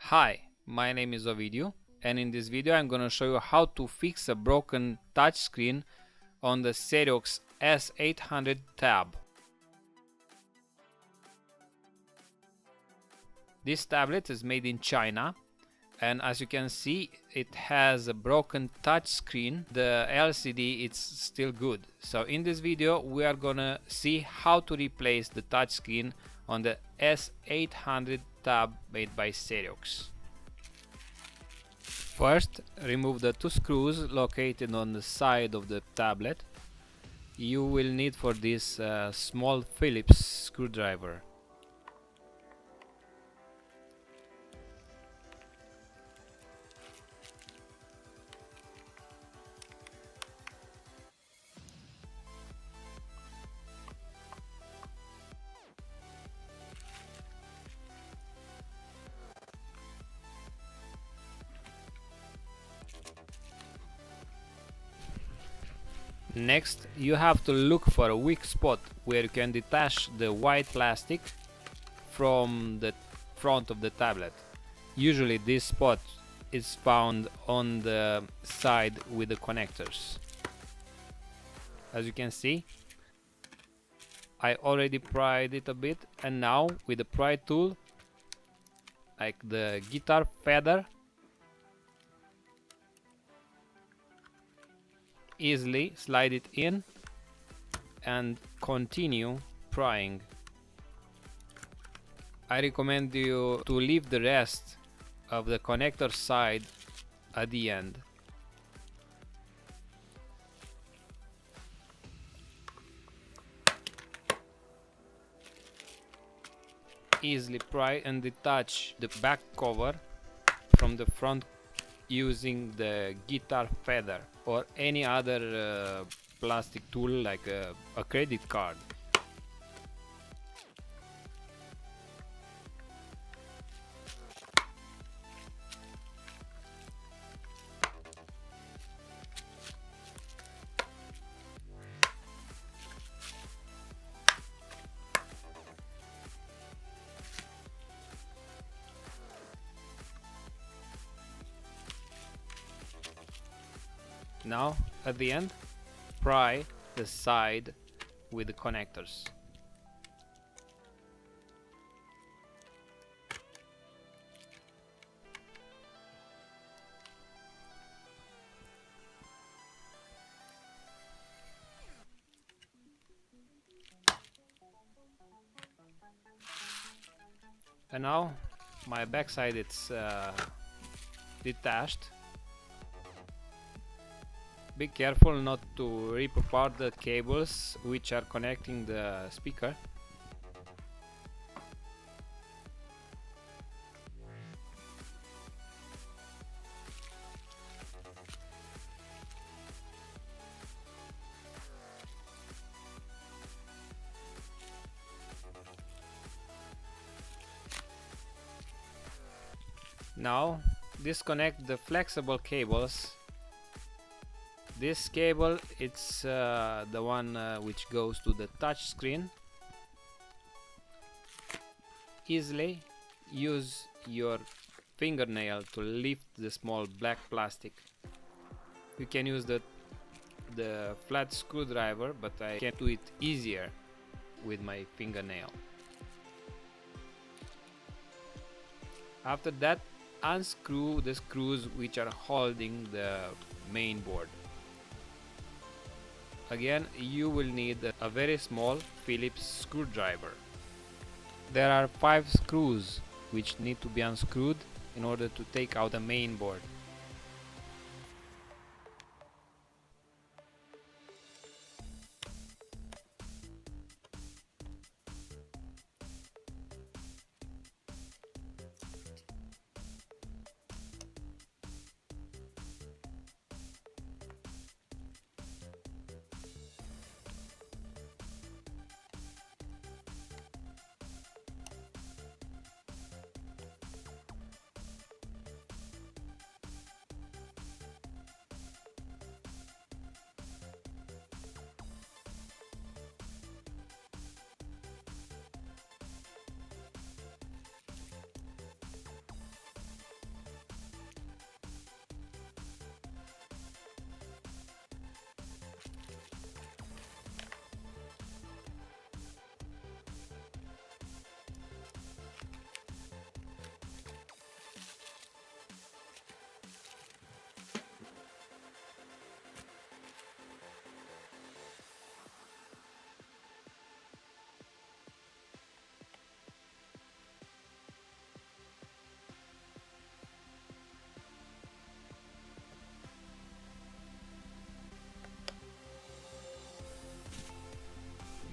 Hi, my name is Ovidiu, and in this video I'm gonna show you how to fix a broken touchscreen on the Serioux S800TAB. This tablet is made in China, and as you can see it has a broken touchscreen. The LCD is still good. So in this video we are gonna see how to replace the touchscreen on the S800TAB made by Serioux. First, remove the two screws located on the side of the tablet. You will need for this a small Phillips screwdriver. Next, you have to look for a weak spot where you can detach the white plastic from the front of the tablet. Usually this spot is found on the side with the connectors. As you can see, I already pried it a bit, and now with the pry tool, like the guitar feather, easily slide it in and continue prying. I recommend you to leave the rest of the connector side at the end. Easily pry and detach the back cover from the front using the guitar feather or any other plastic tool like a credit card. Now, at the end, pry the side with the connectors. And now, my backside it's detached. Be careful not to rip apart the cables which are connecting the speaker. Now disconnect the flexible cables. This cable, it's the one which goes to the touch screen. Easily use your fingernail to lift the small black plastic. You can use the flat screwdriver, but I can do it easier with my fingernail. After that, unscrew the screws which are holding the main board. Again, you will need a very small Phillips screwdriver. There are 5 screws which need to be unscrewed in order to take out the main board.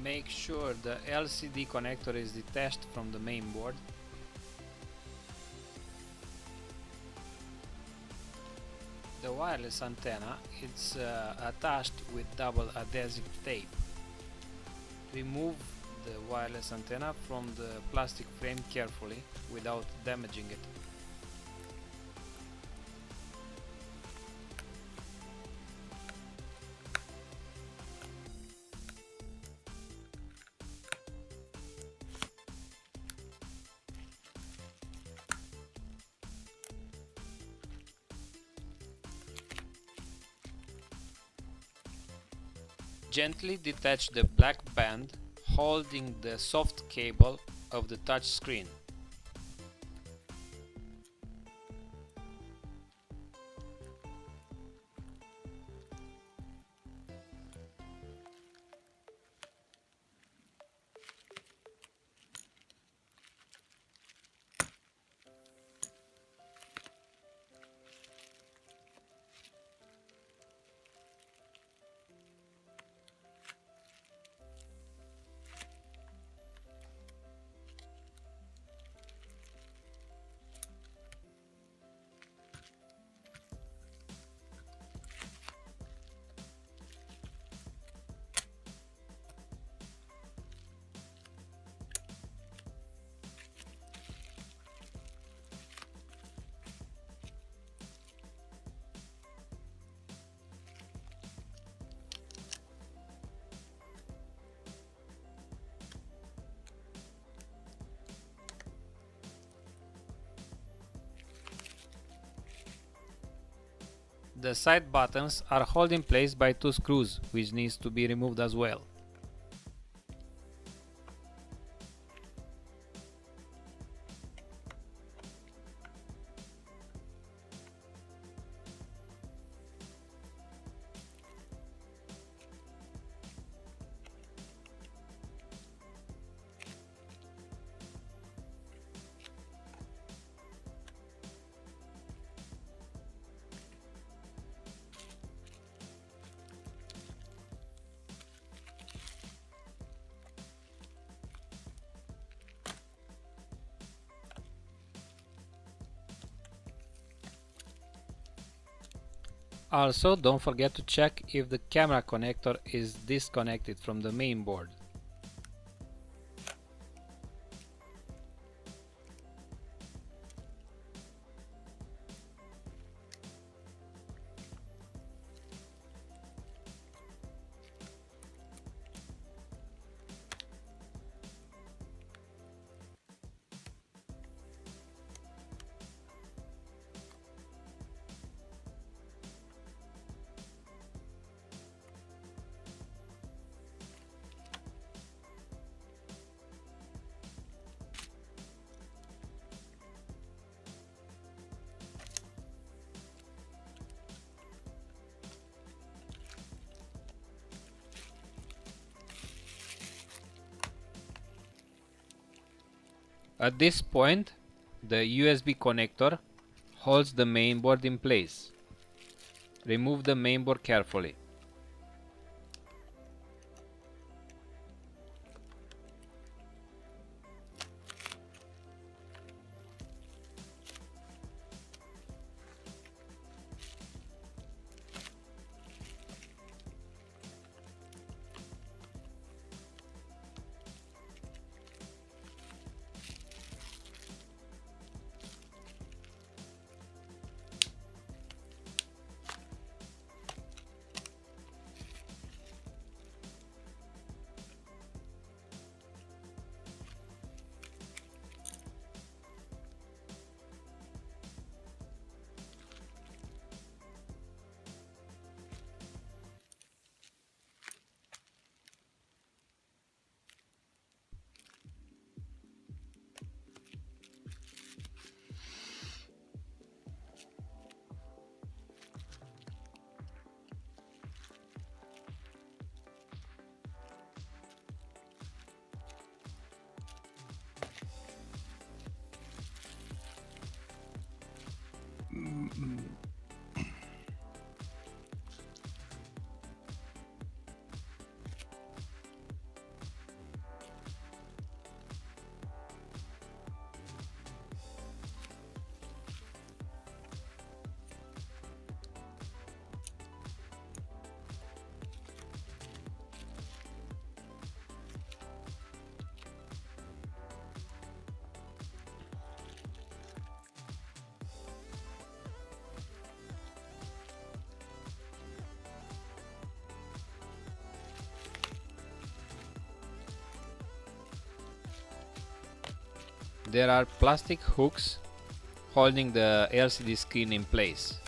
Make sure the LCD connector is detached from the main board. The wireless antenna is attached with double adhesive tape. Remove the wireless antenna from the plastic frame carefully without damaging it. Gently detach the black band holding the soft cable of the touch screen. The side buttons are held in place by two screws, which needs to be removed as well. Also, don't forget to check if the camera connector is disconnected from the main board. At this point, the USB connector holds the mainboard in place. Remove the mainboard carefully. there are plastic hooks holding the LCD screen in place.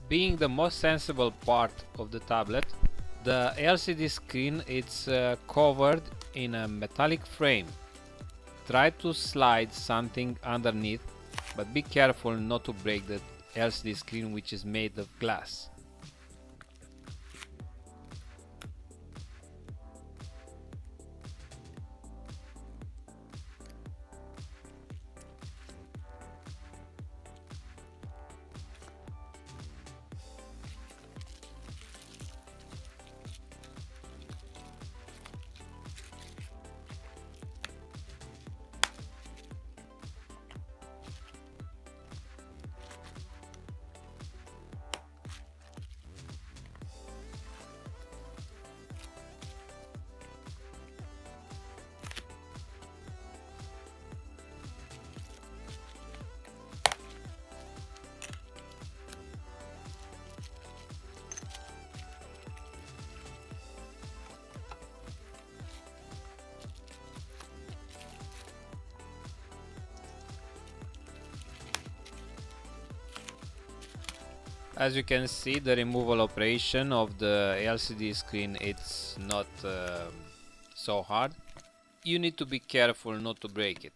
Being the most sensible part of the tablet, the LCD screen is covered in a metallic frame. Try to slide something underneath, but be careful not to break the LCD screen, which is made of glass. As you can see, the removal operation of the LCD screen, it's not so hard. You need to be careful not to break it.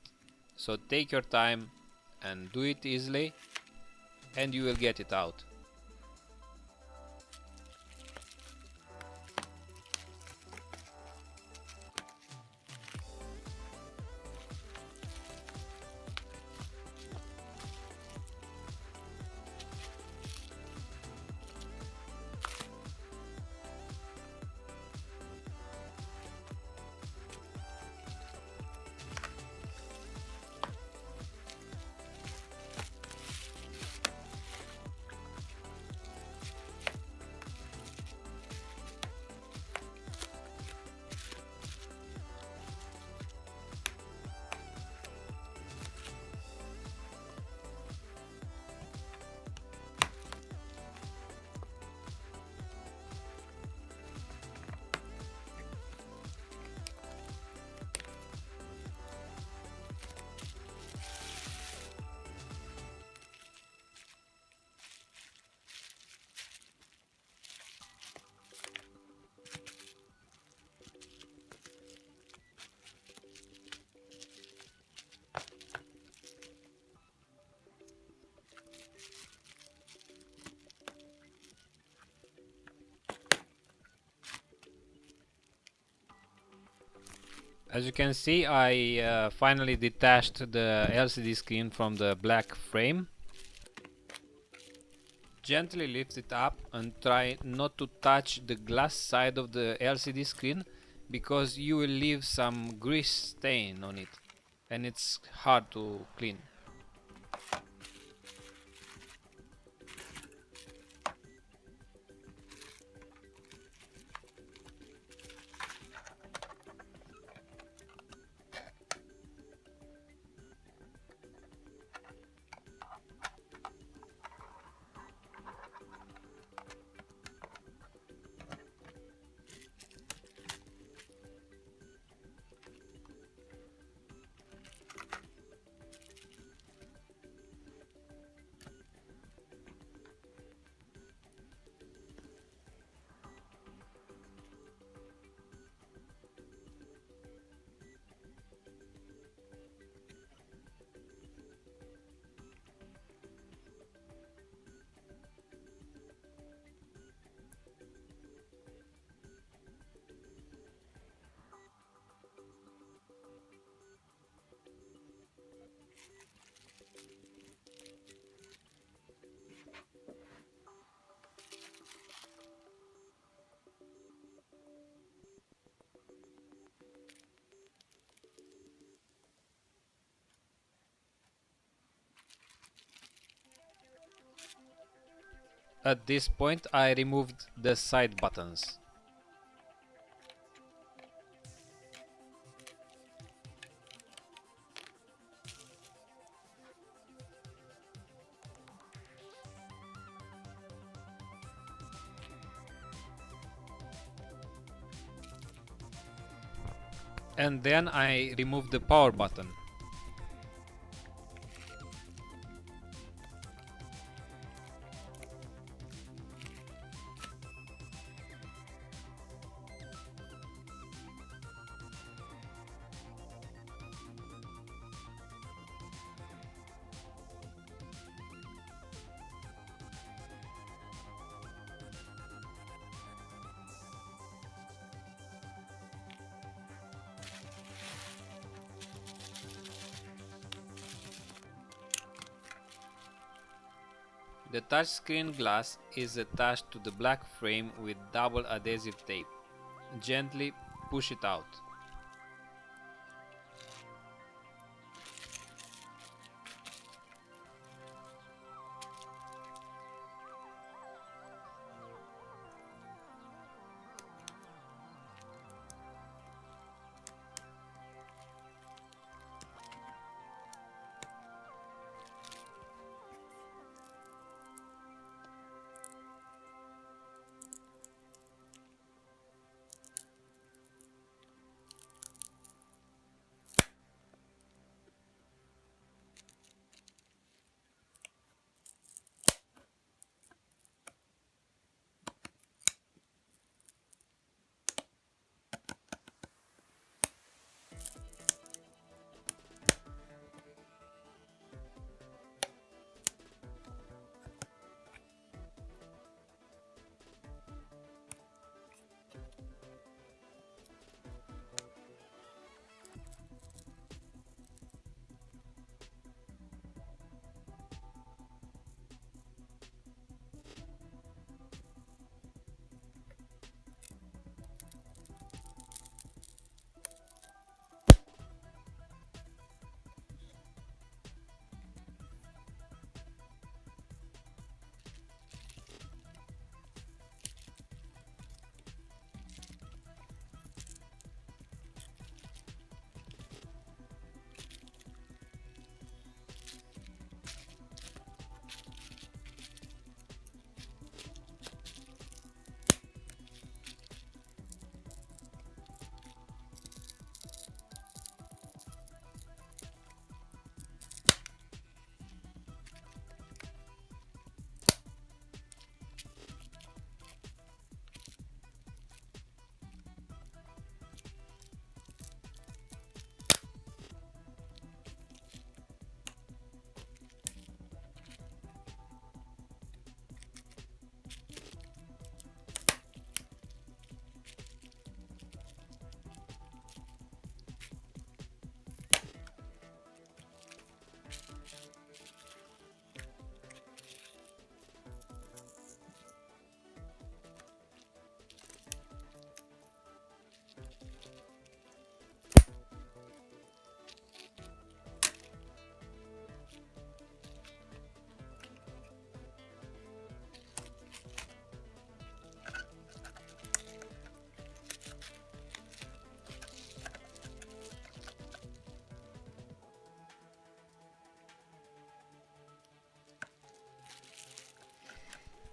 So take your time and do it easily, and you will get it out. As you can see, I finally detached the LCD screen from the black frame. Gently lift it up and try not to touch the glass side of the LCD screen, because you will leave some grease stain on it and it's hard to clean. At this point I removed the side buttons. And then I remove the power button. The touchscreen glass is attached to the black frame with double adhesive tape. Gently push it out.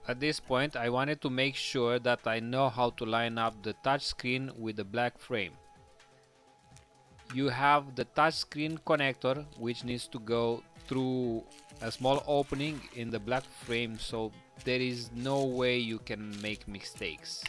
At this point, I wanted to make sure that I know how to line up the touchscreen with the black frame. You have the touchscreen connector, which needs to go through a small opening in the black frame, so there is no way you can make mistakes.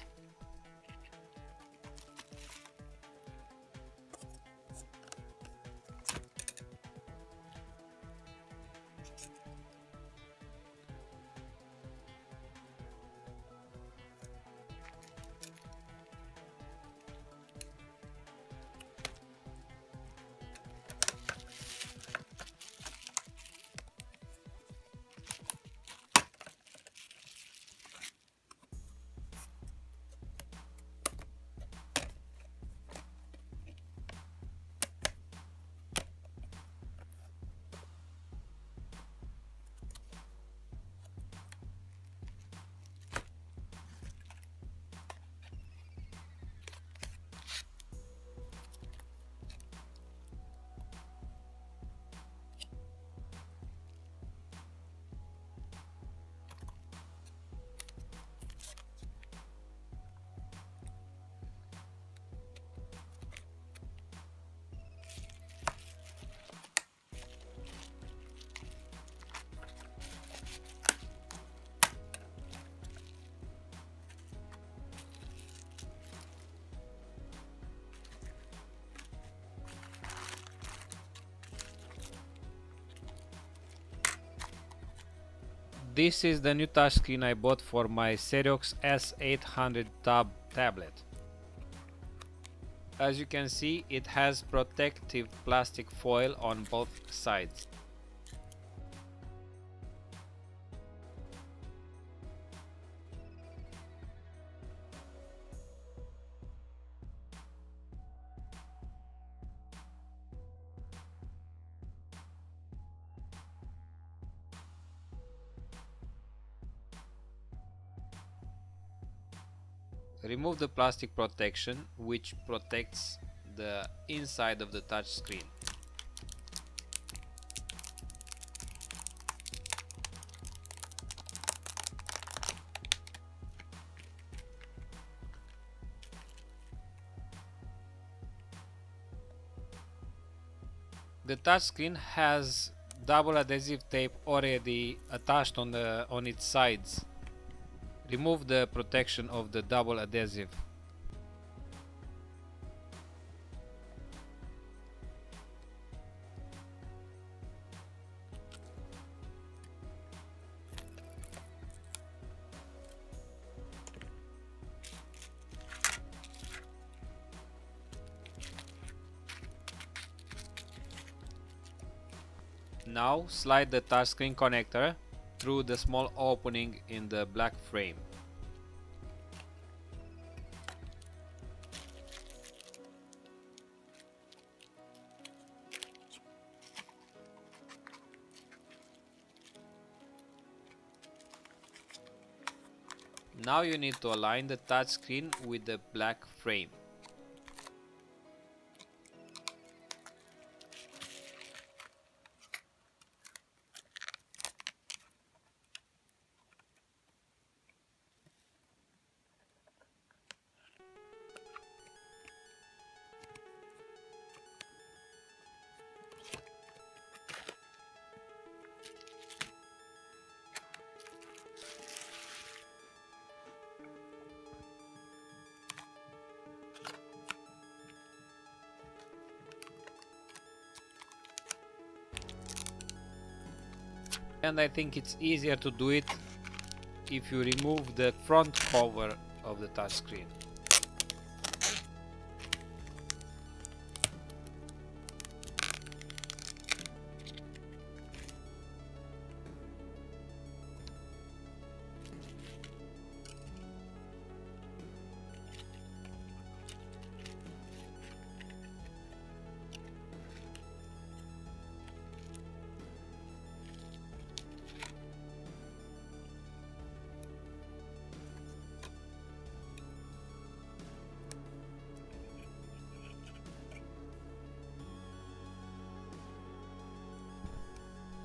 This is the new touchscreen I bought for my Serioux S800TAB tablet. As you can see, it has protective plastic foil on both sides. Remove the plastic protection, which protects the inside of the touch screen. The touchscreen has double adhesive tape already attached on its sides. Remove the protection of the double adhesive. Now slide the touchscreen connector through the small opening in the black frame. Now you need to align the touchscreen with the black frame. And I think it's easier to do it if you remove the front cover of the touchscreen.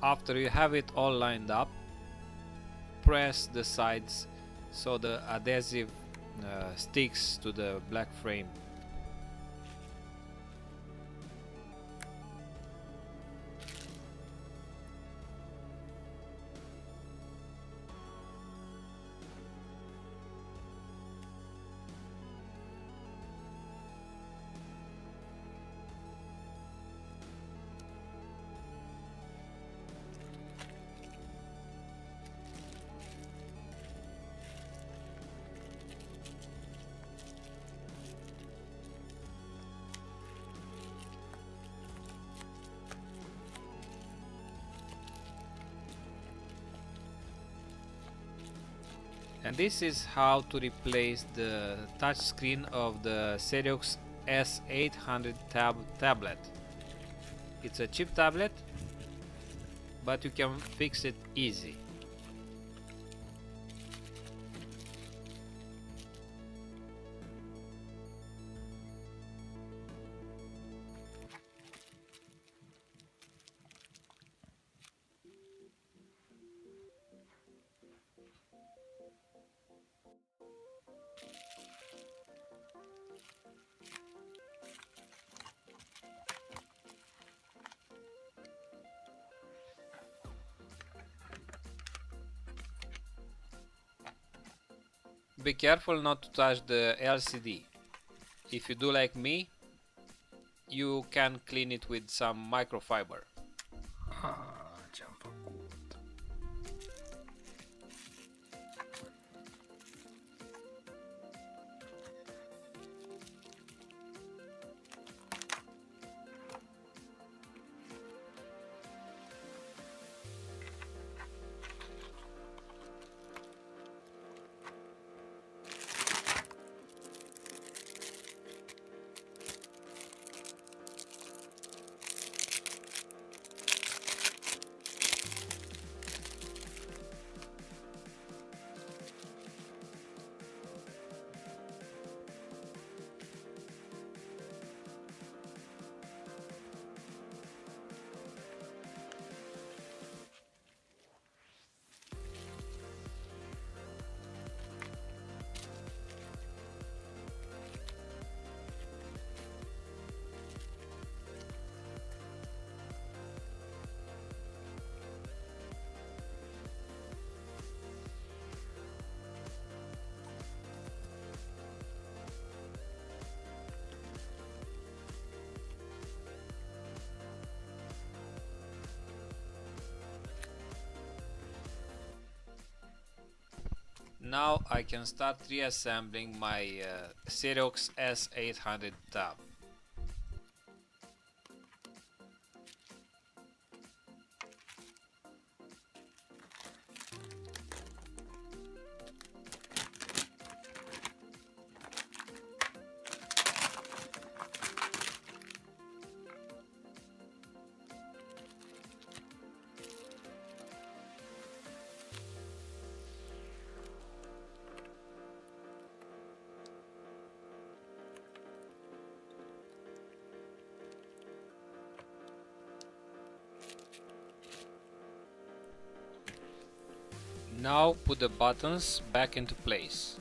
After you have it all lined up, press the sides so the adhesive sticks to the black frame. And this is how to replace the touchscreen of the Serioux S800TAB tablet. It's a cheap tablet, but you can fix it easy. Be careful not to touch the LCD. If you do like me, you can clean it with some microfiber. Ce-am făcut? Now I can start reassembling my Serioux S800TAB. Now put the buttons back into place.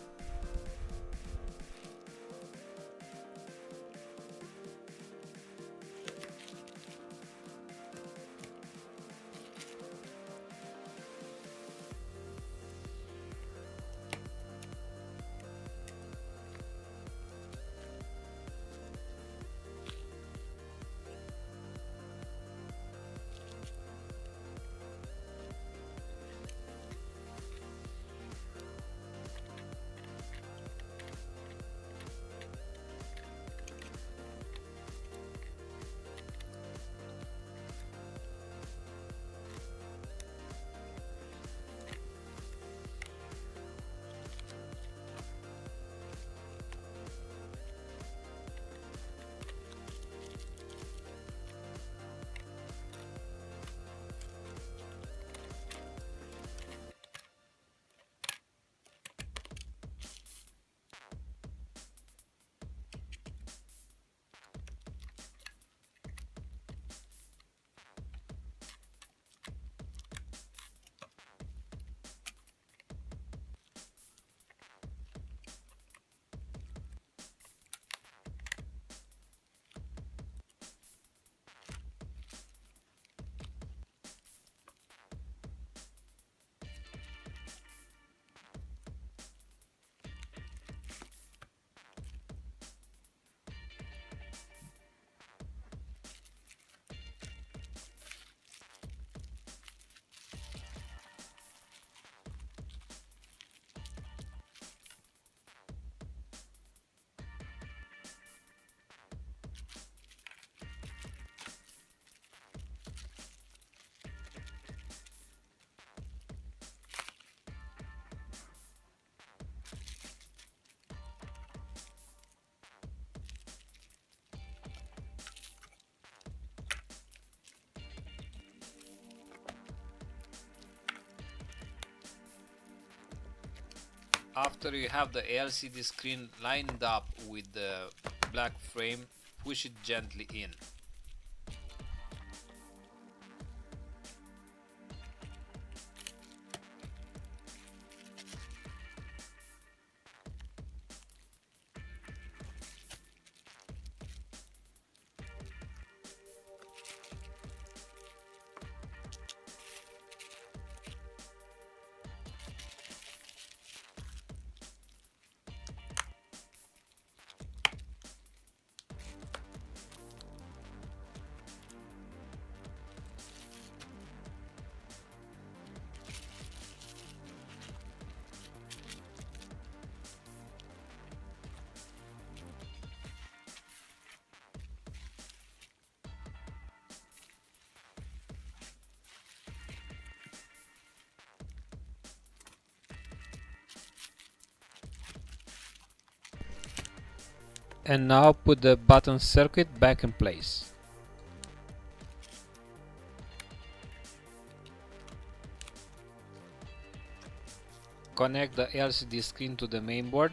After you have the LCD screen lined up with the black frame, push it gently in. And now put the button circuit back in place. Connect the LCD screen to the mainboard.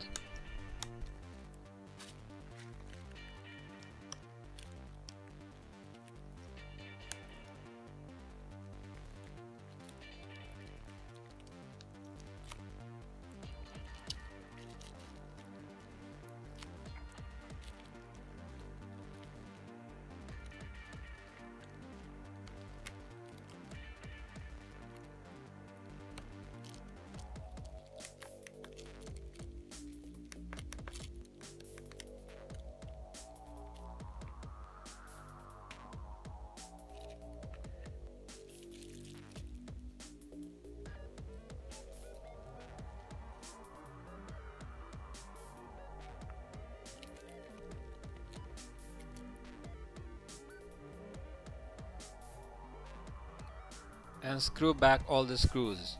and screw back all the screws.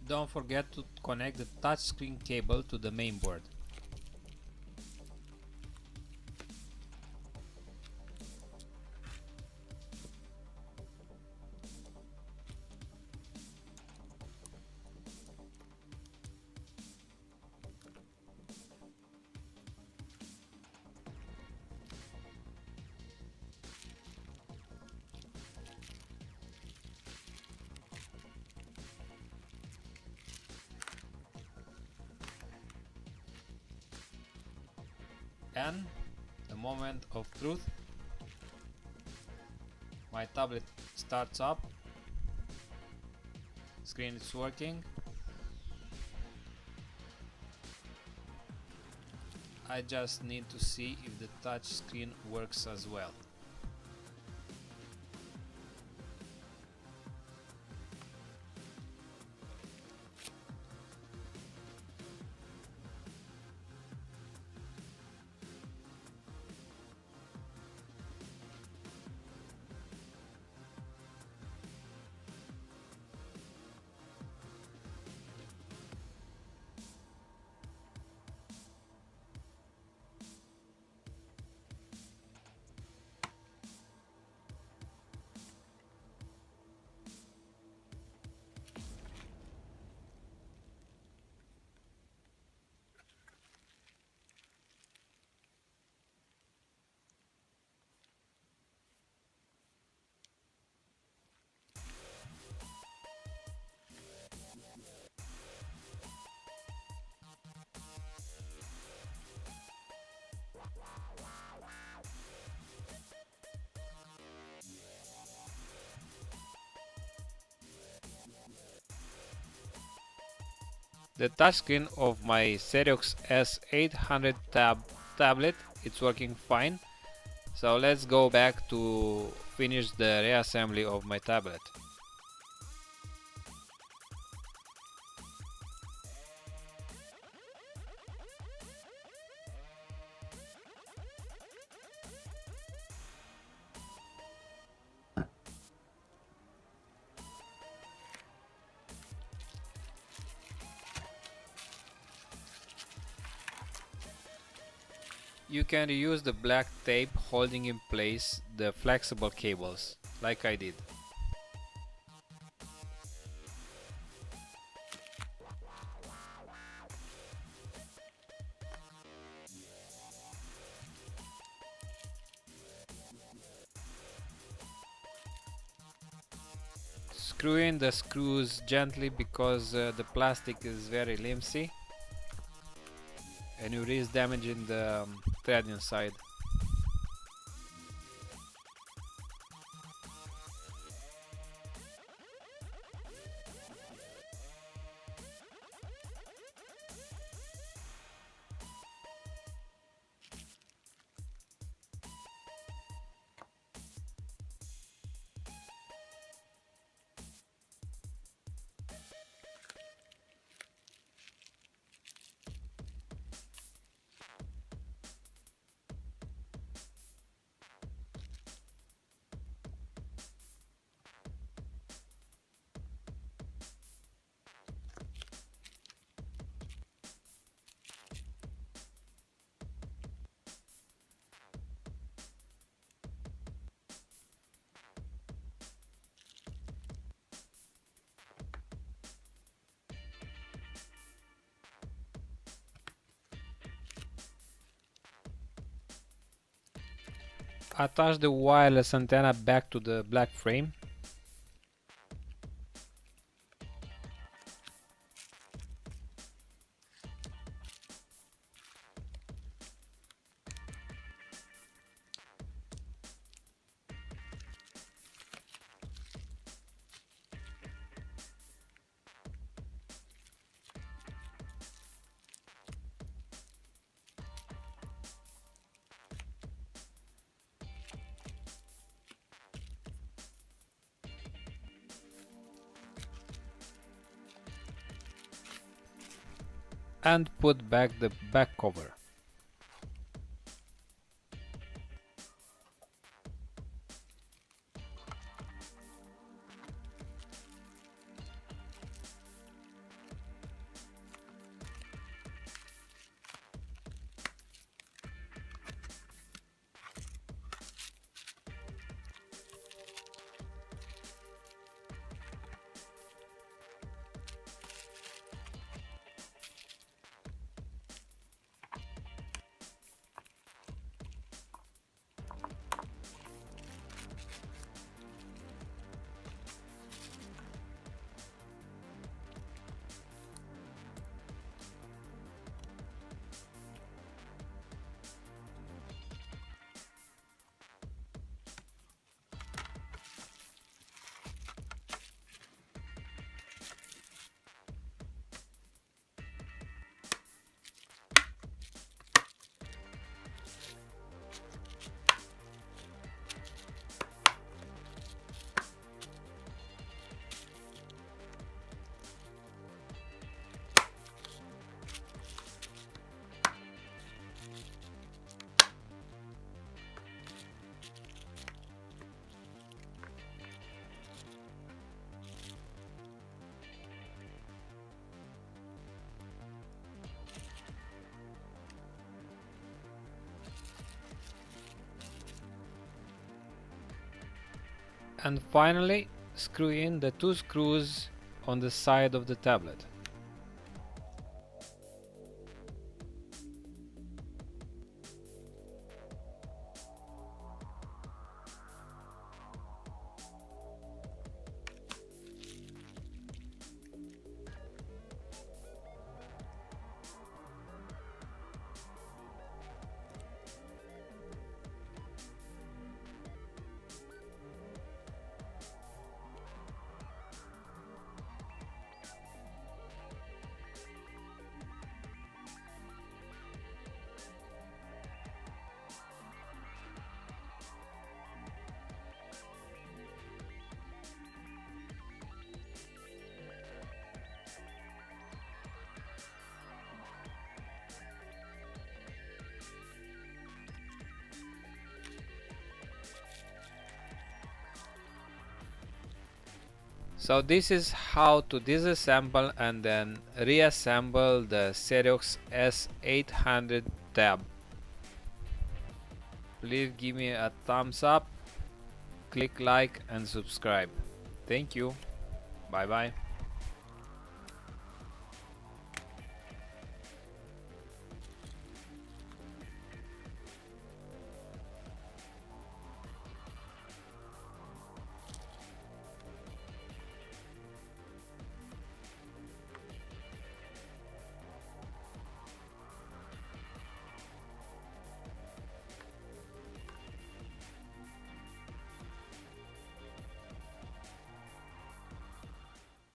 Don't forget to connect the touchscreen cable to the main board. And the moment of truth, my tablet starts up, screen is working. I just need to see if the touch screen works as well. The touchscreen of my Serioux S800TAB tablet, it's working fine. So let's go back to finish the reassembly of my tablet. You can reuse the black tape holding in place the flexible cables, like I did. Screw in the screws gently because the plastic is very flimsy and you risk damaging the thread inside. Attach the wireless antenna back to the black frame. And put back the back cover. And finally, screw in the 2 screws on the side of the tablet. So this is how to disassemble and then reassemble the Serioux S800TAB. Please give me a thumbs up, click like and subscribe. Thank you. Bye bye.